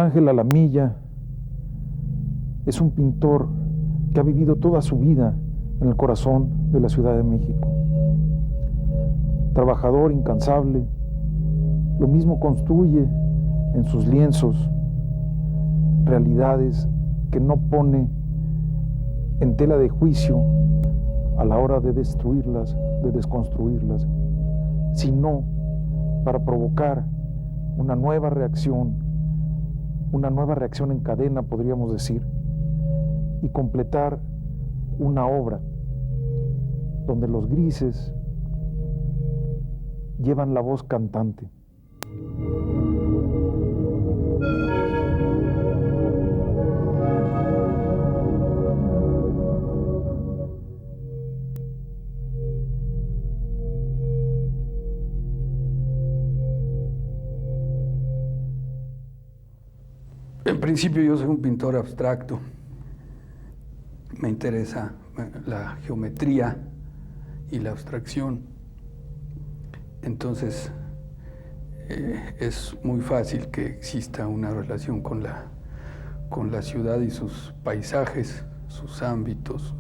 Ángel Alamilla es un pintor que ha vivido toda su vida en el corazón de la Ciudad de México. Trabajador incansable, lo mismo construye en sus lienzos realidades que no pone en tela de juicio a la hora de destruirlas, de desconstruirlas, sino para provocar una nueva reacción en cadena, podríamos decir, y completar una obra donde los grises llevan la voz cantante. En principio yo soy un pintor abstracto. Me interesa la geometría y la abstracción. Entonces es muy fácil que exista una relación con la ciudad y sus paisajes, sus ámbitos,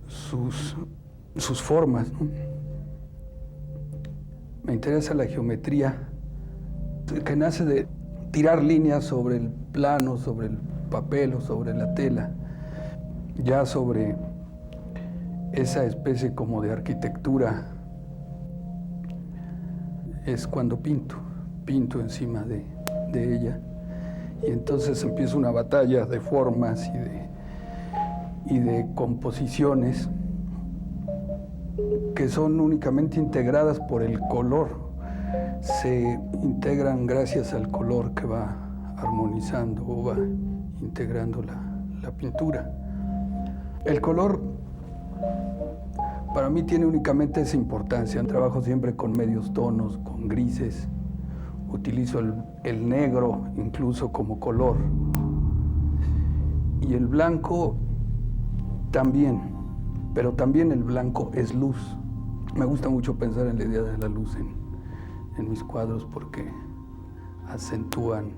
sus formas, ¿no? Me interesa la geometría que nace de tirar líneas sobre el plano, sobre el papel o sobre la tela, ya sobre esa especie como de arquitectura. Es cuando pinto encima de ella, y entonces empieza una batalla de formas y de composiciones que son únicamente integradas por el color. Se integran gracias al color que va armonizando o va integrando la pintura. El color para mí tiene únicamente esa importancia. Trabajo siempre con medios tonos, con grises. Utilizo el negro incluso como color. Y el blanco también, pero también el blanco es luz. Me gusta mucho pensar en la idea de la luz en mis cuadros porque acentúan,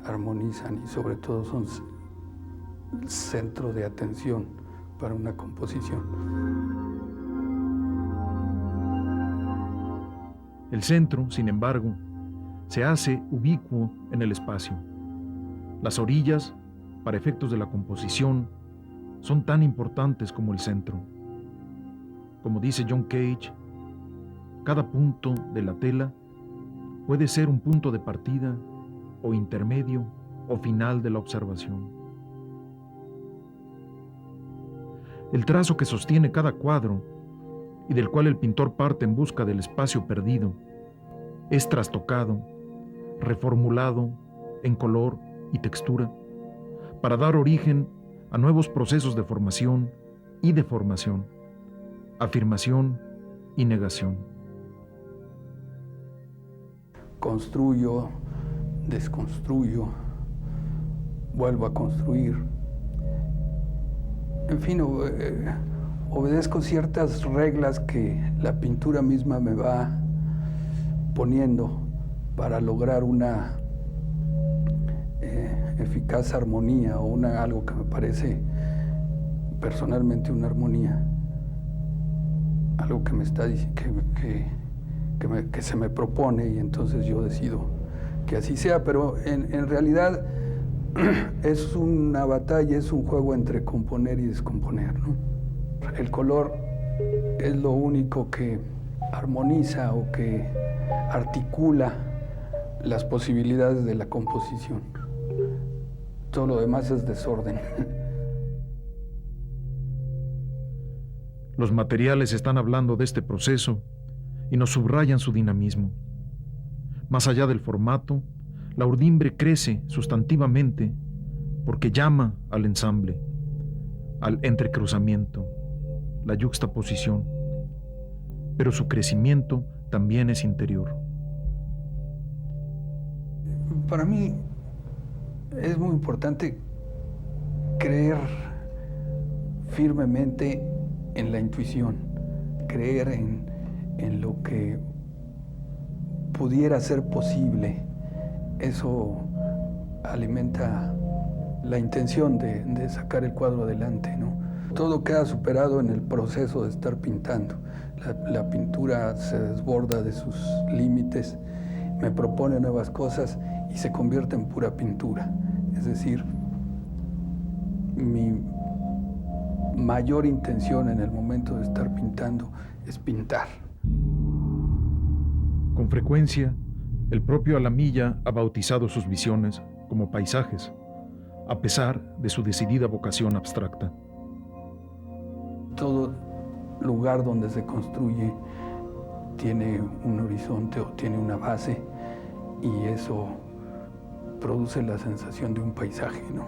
armonizan y sobre todo son el centro de atención para una composición. El centro, sin embargo, se hace ubicuo en el espacio. Las orillas, para efectos de la composición, son tan importantes como el centro. Como dice John Cage, cada punto de la tela puede ser un punto de partida o intermedio o final de la observación. El trazo que sostiene cada cuadro y del cual el pintor parte en busca del espacio perdido es trastocado, reformulado en color y textura para dar origen a nuevos procesos de formación y deformación, afirmación y negación. Construyo, desconstruyo, vuelvo a construir. En fin, obedezco ciertas reglas que la pintura misma me va poniendo para lograr una eficaz armonía o algo que me parece personalmente una armonía. Algo que me está diciendo que se me propone y entonces yo decido que así sea, pero en realidad es una batalla, es un juego entre componer y descomponer, ¿no? El color es lo único que armoniza o que articula las posibilidades de la composición. Todo lo demás es desorden. Los materiales están hablando de este proceso y nos subrayan su dinamismo. Más allá del formato, la urdimbre crece sustantivamente porque llama al ensamble, al entrecruzamiento, la yuxtaposición, pero su crecimiento también es interior. Para mí es muy importante creer firmemente en la intuición, creer en lo que pudiera ser posible. Eso alimenta la intención de sacar el cuadro adelante, ¿no? Todo queda superado en el proceso de estar pintando. La pintura se desborda de sus límites, me propone nuevas cosas y se convierte en pura pintura. Es decir, mi mayor intención en el momento de estar pintando es pintar. Con frecuencia, el propio Alamilla ha bautizado sus visiones como paisajes, a pesar de su decidida vocación abstracta. Todo lugar donde se construye tiene un horizonte o tiene una base y eso produce la sensación de un paisaje, ¿no?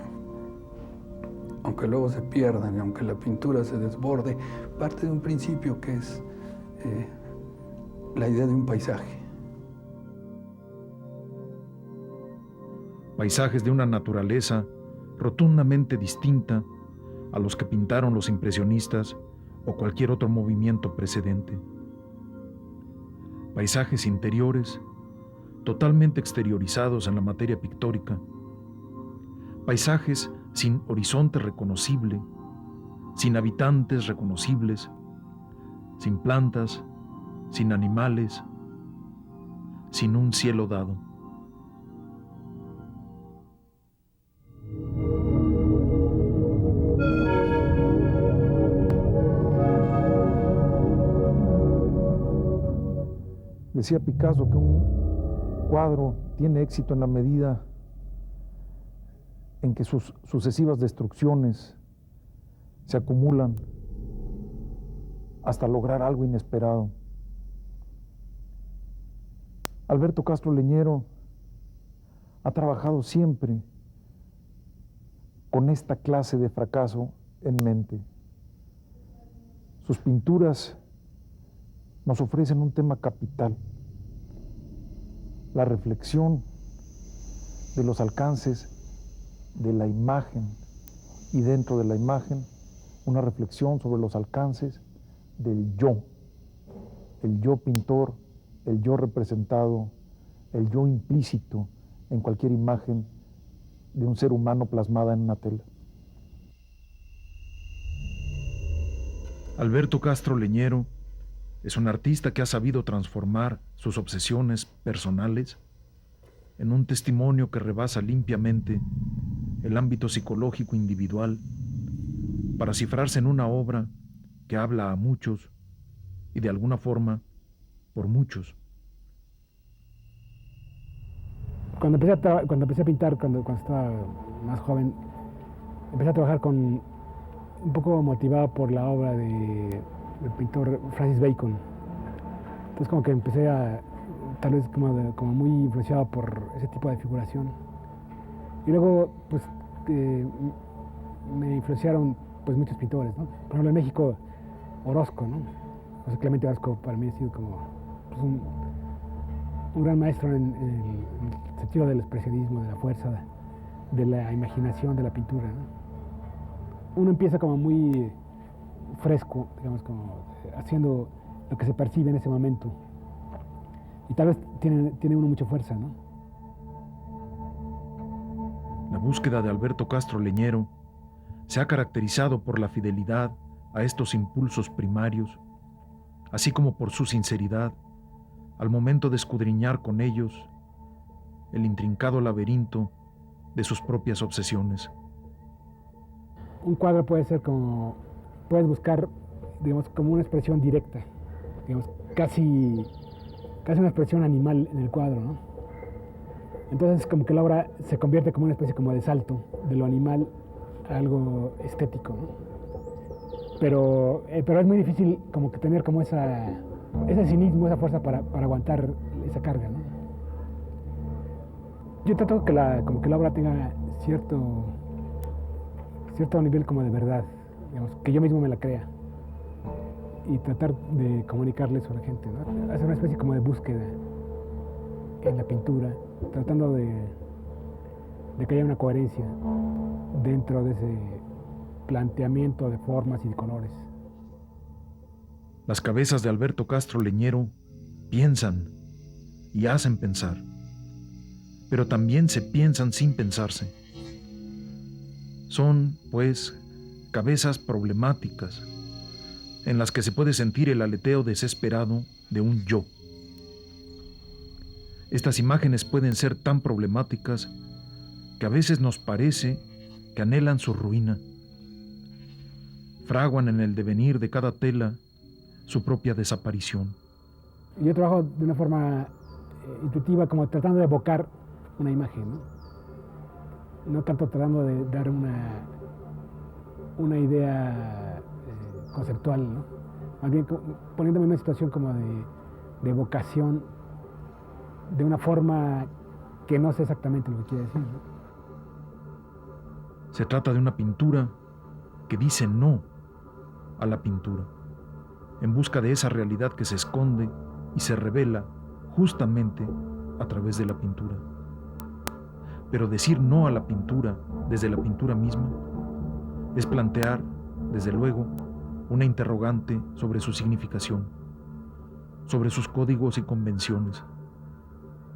Aunque luego se pierdan y aunque la pintura se desborde, parte de un principio que es la idea de un paisaje. Paisajes de una naturaleza rotundamente distinta a los que pintaron los impresionistas o cualquier otro movimiento precedente. Paisajes interiores, totalmente exteriorizados en la materia pictórica. Paisajes sin horizonte reconocible, sin habitantes reconocibles, sin plantas, sin animales, sin un cielo dado. Decía Picasso que un cuadro tiene éxito en la medida en que sus sucesivas destrucciones se acumulan hasta lograr algo inesperado. Alberto Castro Leñero ha trabajado siempre con esta clase de fracaso en mente. Sus pinturas nos ofrecen un tema capital: la reflexión de los alcances de la imagen y dentro de la imagen una reflexión sobre los alcances del yo, el yo pintor, el yo representado, el yo implícito en cualquier imagen de un ser humano plasmada en una tela. Alberto Castro Leñero es un artista que ha sabido transformar sus obsesiones personales en un testimonio que rebasa limpiamente el ámbito psicológico individual para cifrarse en una obra que habla a muchos y de alguna forma por muchos. Cuando empecé a pintar, cuando estaba más joven, empecé a trabajar un poco motivado por la obra del pintor Francis Bacon. Entonces como que empecé tal vez como muy influenciado por ese tipo de figuración. Y luego pues me influenciaron pues muchos pintores, ¿no? Por ejemplo en México, Orozco, ¿no? José Clemente Orozco para mí ha sido como pues, un gran maestro en el sentido del expresionismo, de la fuerza, de la imaginación de la pintura, ¿no? Uno empieza como muy fresco, digamos, como haciendo lo que se percibe en ese momento. Y tal vez tiene uno mucha fuerza, ¿no? La búsqueda de Alberto Castro Leñero se ha caracterizado por la fidelidad a estos impulsos primarios, así como por su sinceridad al momento de escudriñar con ellos el intrincado laberinto de sus propias obsesiones. Un cuadro puede ser como, puedes buscar, digamos, como una expresión directa, digamos, casi una expresión animal en el cuadro, ¿no? Entonces como que la obra se convierte como una especie como de salto de lo animal a algo estético, ¿no? Pero es muy difícil como que tener como ese cinismo, esa fuerza para aguantar esa carga, ¿no? Yo trato que la obra tenga cierto nivel como de verdad, digamos, que yo mismo me la crea y tratar de comunicarle eso a la gente, ¿no? Hacer una especie como de búsqueda en la pintura, tratando de que haya una coherencia dentro de ese planteamiento de formas y de colores. Las cabezas de Alberto Castro Leñero piensan y hacen pensar. pero también se piensan sin pensarse. Son, pues, cabezas problemáticas, en las que se puede sentir el aleteo desesperado de un yo. Estas imágenes pueden ser tan problemáticas que a veces nos parece que anhelan su ruina. Fraguan en el devenir de cada tela su propia desaparición. Yo trabajo de una forma intuitiva, como tratando de evocar una imagen, no tanto tratando de dar una idea conceptual, ¿no? Más bien poniéndome en una situación como de evocación de una forma que no sé exactamente lo que quiere decir, ¿no? Se trata de una pintura que dice no a la pintura, en busca de esa realidad que se esconde y se revela justamente a través de la pintura. Pero decir no a la pintura desde la pintura misma es plantear, desde luego, una interrogante sobre su significación, sobre sus códigos y convenciones,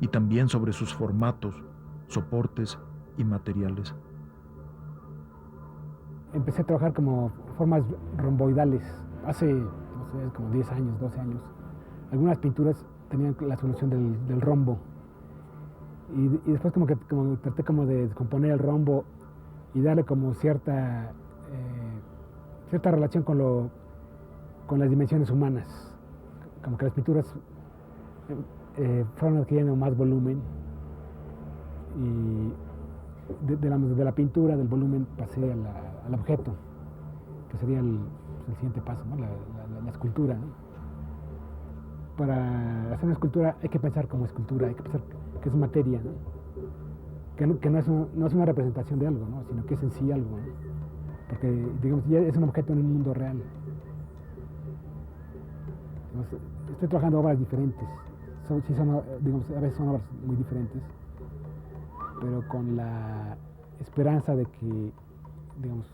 y también sobre sus formatos, soportes y materiales. Empecé a trabajar como formas romboidales hace, no sé, como 10 años, 12 años. Algunas pinturas tenían la solución del rombo. Y después como traté como de descomponer el rombo y darle como cierta relación con las dimensiones humanas. Como que las pinturas fueron adquiriendo más volumen. Y de la pintura, del volumen, pasé al objeto, que sería el siguiente paso, ¿no? La escultura, ¿no? Para hacer una escultura hay que pensar como escultura, hay que pensar que es materia, ¿no? Que no es una representación de algo, ¿no? Sino que es en sí algo, ¿no? Porque, digamos, ya es un objeto en el mundo real. Entonces, estoy trabajando obras diferentes, digamos, a veces son obras muy diferentes, pero con la esperanza de que, digamos,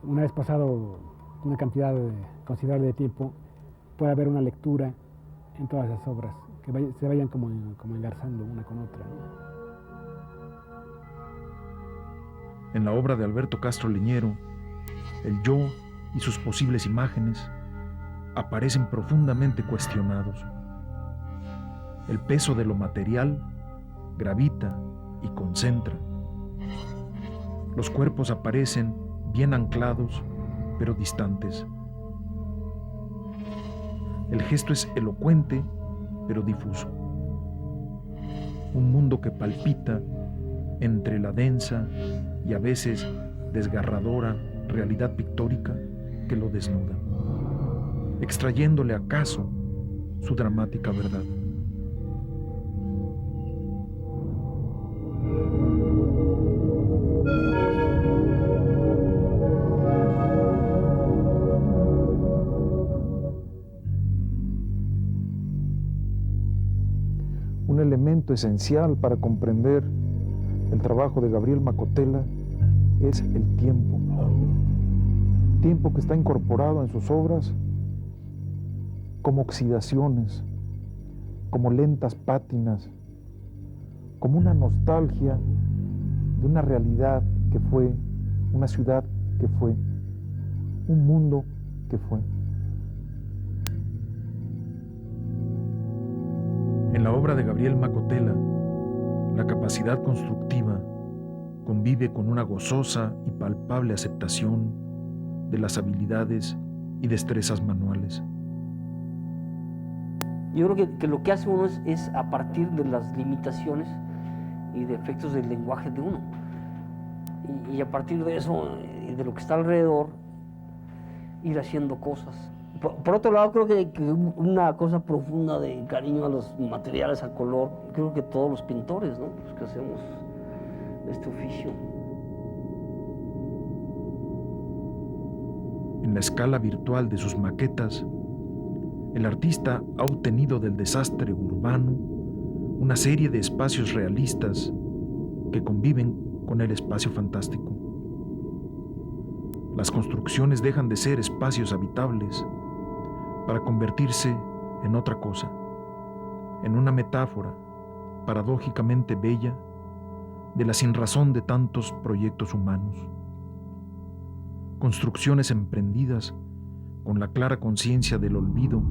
una vez pasado una cantidad considerable de tiempo, pueda haber una lectura en todas esas obras, que se vayan como engarzando una con otra, ¿no? En la obra de Alberto Castro Leñero, el yo y sus posibles imágenes aparecen profundamente cuestionados. El peso de lo material gravita y concentra. Los cuerpos aparecen bien anclados, pero distantes. El gesto es elocuente, pero difuso. Un mundo que palpita entre la densa y a veces desgarradora realidad pictórica que lo desnuda, extrayéndole acaso su dramática verdad. Un elemento esencial para comprender el trabajo de Gabriel Macotela es el tiempo. Tiempo que está incorporado en sus obras como oxidaciones, como lentas pátinas, como una nostalgia de una realidad que fue, una ciudad que fue, un mundo que fue. En la obra de Gabriel Macotela, la capacidad constructiva convive con una gozosa y palpable aceptación de las habilidades y destrezas manuales. Yo creo que lo que hace uno es a partir de las limitaciones y defectos del lenguaje de uno. Y a partir de eso, de lo que está alrededor, ir haciendo cosas. Por otro lado, creo que una cosa profunda de cariño a los materiales, al color, creo que todos los pintores, ¿no? Los que hacemos este oficio. En la escala virtual de sus maquetas, el artista ha obtenido del desastre urbano una serie de espacios realistas que conviven con el espacio fantástico. Las construcciones dejan de ser espacios habitables para convertirse en otra cosa, en una metáfora, paradójicamente bella de la sinrazón de tantos proyectos humanos. Construcciones emprendidas con la clara conciencia del olvido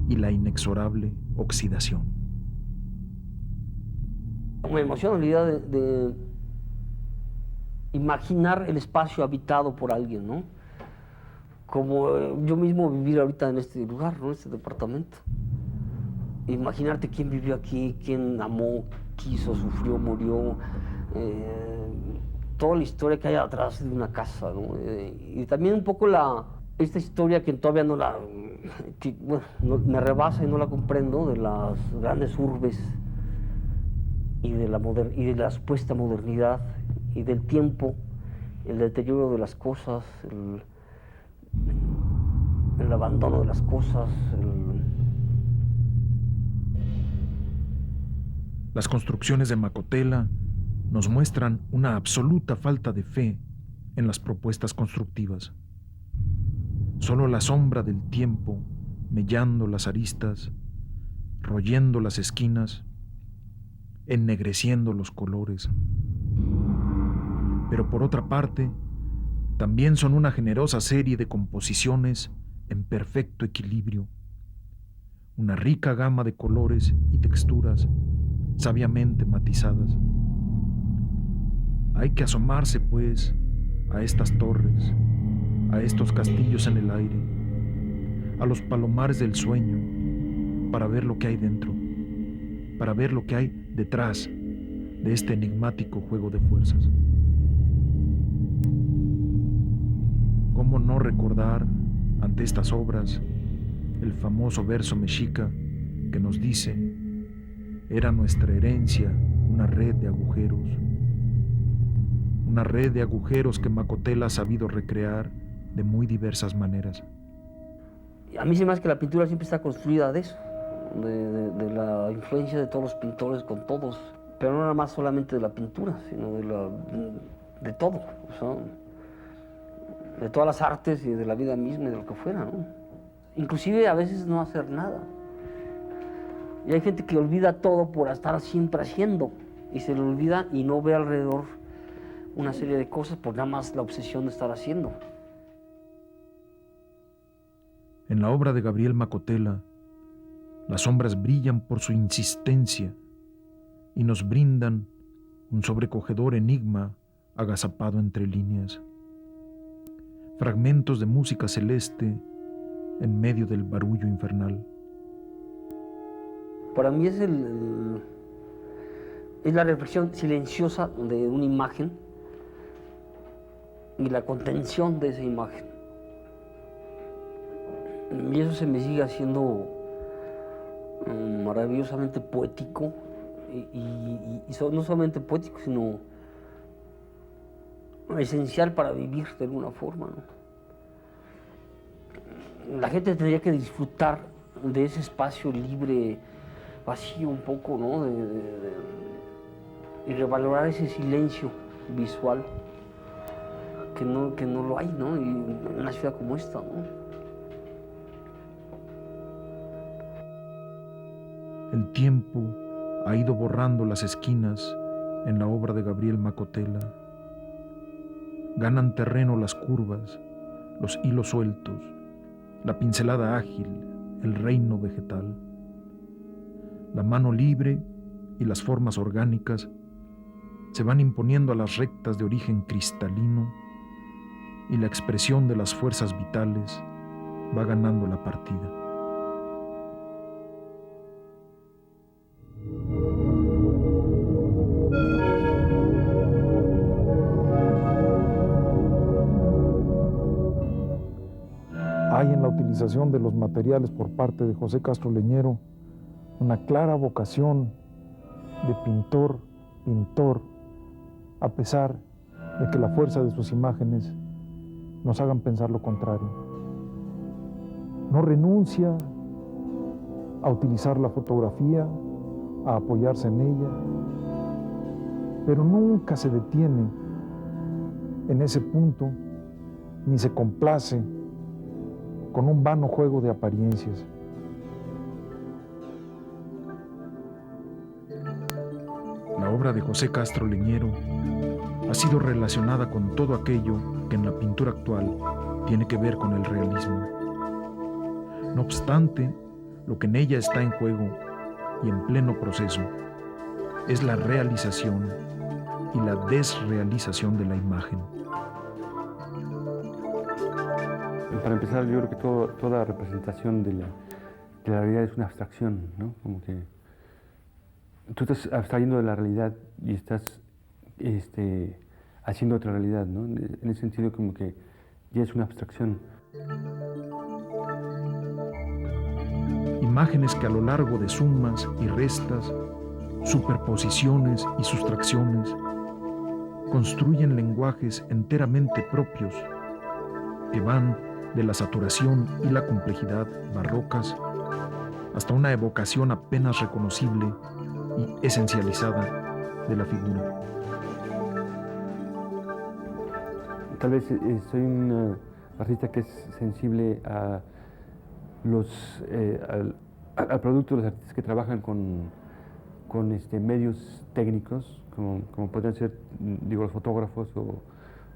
y la inexorable oxidación. Me emociona la idea de imaginar el espacio habitado por alguien, ¿no? Como yo mismo vivir ahorita en este lugar, ¿no? En este departamento. Imaginarte quién vivió aquí, quién amó, quiso, sufrió, murió, toda la historia que hay atrás de una casa, ¿no? Y también un poco esta historia que todavía me rebasa y no la comprendo, de las grandes urbes y de la supuesta modernidad y del tiempo, el deterioro de las cosas, el abandono de las cosas. Las construcciones de Macotela nos muestran una absoluta falta de fe en las propuestas constructivas. Solo la sombra del tiempo mellando las aristas, royendo las esquinas, ennegreciendo los colores. Pero por otra parte, también son una generosa serie de composiciones en perfecto equilibrio, una rica gama de colores y texturas sabiamente matizadas. Hay que asomarse, pues, a estas torres, a estos castillos en el aire, a los palomares del sueño, para ver lo que hay dentro, para ver lo que hay detrás de este enigmático juego de fuerzas. ¿Cómo no recordar ante estas obras el famoso verso mexica que nos dice: era nuestra herencia una red de agujeros que Macotela ha sabido recrear de muy diversas maneras? A mí se me hace que la pintura siempre está construida de eso, de la influencia de todos los pintores con todos, pero no nada más solamente de la pintura, sino de todo, o sea, de todas las artes y de la vida misma y de lo que fuera, ¿no? Inclusive a veces no hacer nada. Y hay gente que olvida todo por estar siempre haciendo, y se le olvida y no ve alrededor una serie de cosas por nada más la obsesión de estar haciendo. En la obra de Gabriel Macotela, las sombras brillan por su insistencia y nos brindan un sobrecogedor enigma agazapado entre líneas. Fragmentos de música celeste en medio del barullo infernal. Para mí es la reflexión silenciosa de una imagen y la contención de esa imagen. Y eso se me sigue haciendo maravillosamente poético y no solamente poético, sino esencial para vivir de alguna forma, ¿no? La gente tendría que disfrutar de ese espacio libre, vacío un poco, ¿no? Y revalorar ese silencio visual que no lo hay, ¿no? Y en una ciudad como esta, ¿no? El tiempo ha ido borrando las esquinas en la obra de Gabriel Macotela. Ganan terreno las curvas, los hilos sueltos, la pincelada ágil, el reino vegetal. La mano libre y las formas orgánicas se van imponiendo a las rectas de origen cristalino y la expresión de las fuerzas vitales va ganando la partida. Hay en la utilización de los materiales por parte de José Castro Leñero una clara vocación de pintor, a pesar de que la fuerza de sus imágenes nos hagan pensar lo contrario. No renuncia a utilizar la fotografía, a apoyarse en ella, pero nunca se detiene en ese punto ni se complace con un vano juego de apariencias. obra de José Castro Leñero ha sido relacionada con todo aquello que en la pintura actual tiene que ver con el realismo. No obstante, lo que en ella está en juego y en pleno proceso es la realización y la desrealización de la imagen. Para empezar, yo creo que toda representación de la realidad es una abstracción, ¿no? Como que tú estás abstrayendo de la realidad y estás haciendo otra realidad, ¿no? En ese sentido, como que ya es una abstracción. Imágenes que a lo largo de sumas y restas, superposiciones y sustracciones, construyen lenguajes enteramente propios que van de la saturación y la complejidad barrocas hasta una evocación apenas reconocible y esencializada de la figura. Tal vez soy un artista que es sensible a al producto de los artistas que trabajan con medios técnicos, como podrían ser, digo, los fotógrafos, o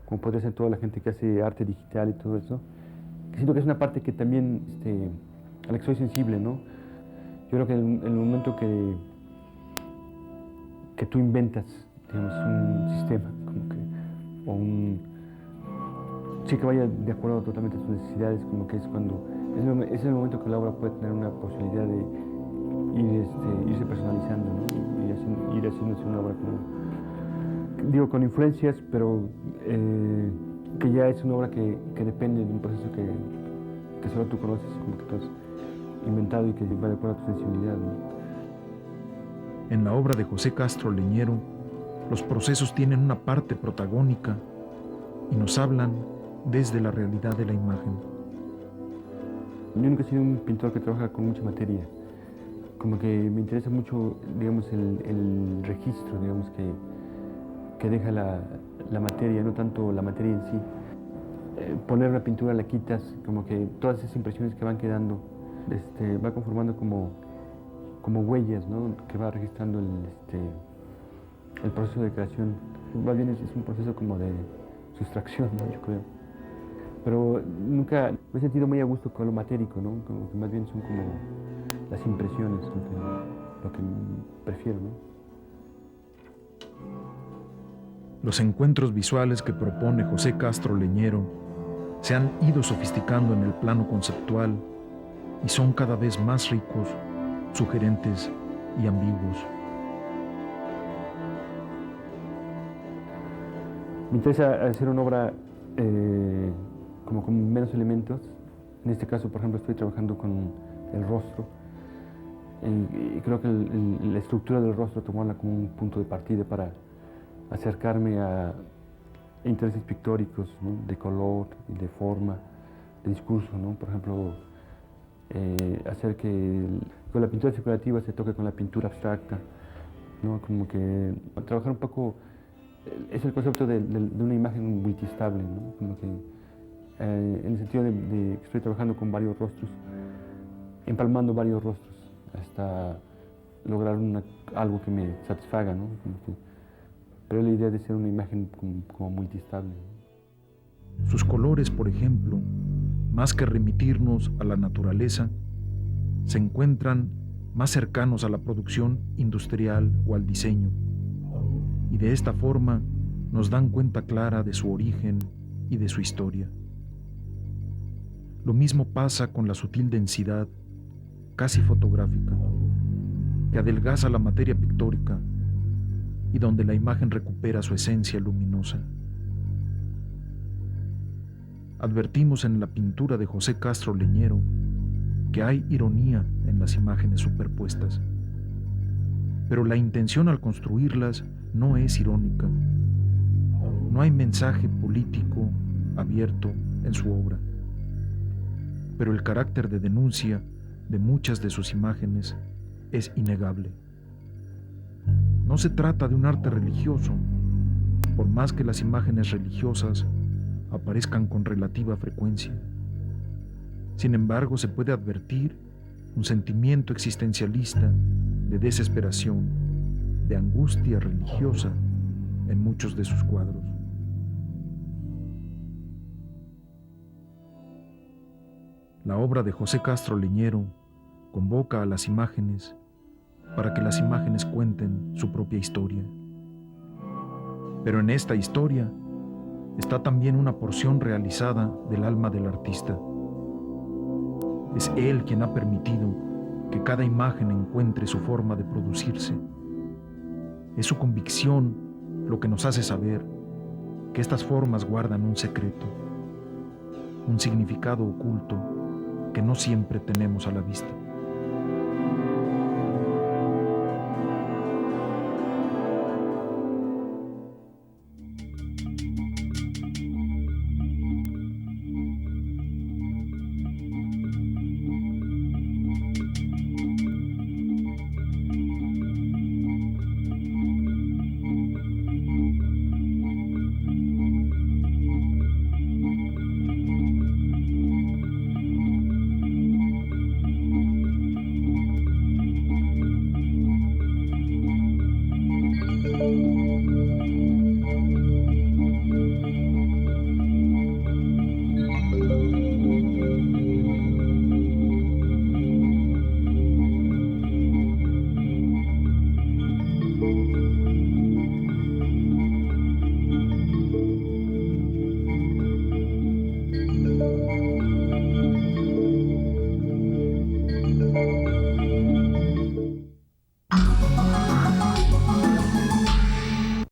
como podría ser toda la gente que hace arte digital y todo eso. Siento que es una parte que también, a la que soy sensible, ¿no? Yo creo que en el momento que tú inventas, digamos, un sistema, sí, que vaya de acuerdo totalmente a tus necesidades, como que es cuando, es el momento que la obra puede tener una posibilidad de irse personalizando, ¿no? Ir haciéndose una obra con influencias, pero que ya es una obra que depende de un proceso que solo tú conoces, como que tú has inventado y que va de acuerdo a tu sensibilidad, ¿no? En la obra de José Castro Leñero, los procesos tienen una parte protagónica y nos hablan desde la realidad de la imagen. Yo nunca he sido un pintor que trabaja con mucha materia. Como que me interesa mucho, digamos, el registro, digamos, que deja la materia, no tanto la materia en sí. Poner una pintura, la quitas, como que todas esas impresiones que van quedando, va conformando como huellas, ¿no? Que va registrando el proceso de creación. Más bien es un proceso como de sustracción, ¿no? Yo creo. Pero nunca me he sentido muy a gusto con lo matérico, ¿no? Como que más bien son como las impresiones, lo que prefiero, ¿no? Los encuentros visuales que propone José Castro Leñero se han ido sofisticando en el plano conceptual y son cada vez más ricos, sugerentes y ambiguos. Me interesa hacer una obra como con menos elementos. En este caso, por ejemplo, estoy trabajando con el rostro y creo que la estructura del rostro tomarla como un punto de partida para acercarme a intereses pictóricos, ¿no? De color, de forma, de discurso, ¿no? Por ejemplo, hacer que con la pintura figurativa se toque con la pintura abstracta, ¿no? Como que trabajar un poco, es el concepto de una imagen multiestable, ¿no? Como que en el sentido de que estoy trabajando con varios rostros, empalmando varios rostros hasta lograr algo que me satisfaga, ¿no? Pero la idea de ser una imagen como multiestable. Sus colores, por ejemplo, más que remitirnos a la naturaleza, se encuentran más cercanos a la producción industrial o al diseño, y de esta forma nos dan cuenta clara de su origen y de su historia. Lo mismo pasa con la sutil densidad, casi fotográfica, que adelgaza la materia pictórica y donde la imagen recupera su esencia luminosa. Advertimos en la pintura de José Castro Leñero que hay ironía en las imágenes superpuestas, pero la intención al construirlas no es irónica. No hay mensaje político abierto en su obra, pero el carácter de denuncia de muchas de sus imágenes es innegable. No se trata de un arte religioso, por más que las imágenes religiosas aparezcan con relativa frecuencia. Sin embargo, se puede advertir un sentimiento existencialista de desesperación de angustia religiosa en muchos de sus cuadros. La obra de José Castro Leñero convoca a las imágenes para que las imágenes cuenten su propia historia. Pero en esta historia está también una porción realizada del alma del artista. Es él quien ha permitido que cada imagen encuentre su forma de producirse. Es su convicción lo que nos hace saber que estas formas guardan un secreto, un significado oculto que no siempre tenemos a la vista.